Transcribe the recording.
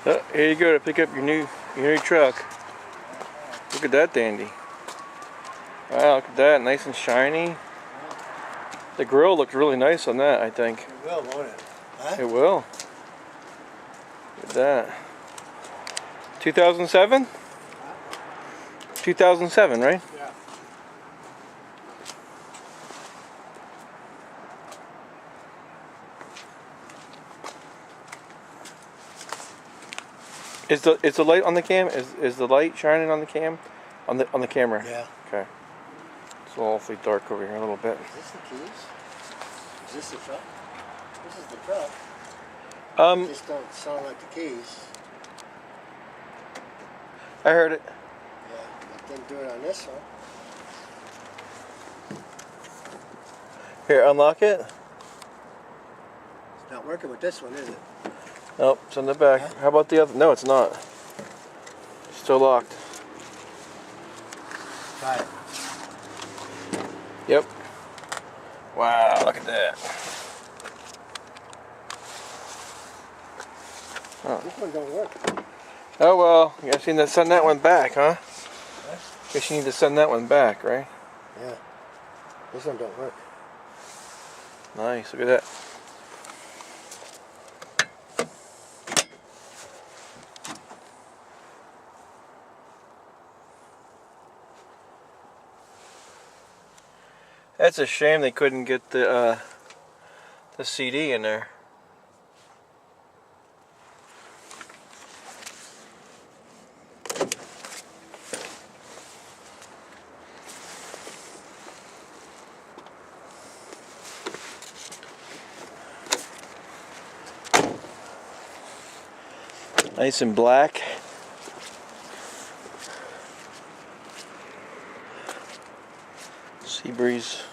Oh, here you go to pick up your new truck. Look at that dandy. Wow, look at that, nice and shiny. The grill looked really nice on that, I think. It will, won't it? Huh? It will. Look at that. 2007? 2007, right? Yeah. Is the light on the cam? Is the light shining on the cam? On the camera? Yeah. Okay. It's awfully dark over here a little bit. Is this the keys? Is this the truck? This is the truck. They just don't sound like the keys. I heard it. Yeah, but didn't do it on this one. Here, unlock it. It's not working with this one, is it? Nope, it's in the back. Huh? How about the other? No, it's not. Still locked. Try it. Yep. Wow, look at that. Oh. This one don't work. Oh well, I guess you need to send that one back, huh? What? Guess you need to send that one back, right? Yeah. This one don't work. Nice, look at that. That's a shame they couldn't get the CD in there. Nice and black. Sea breeze.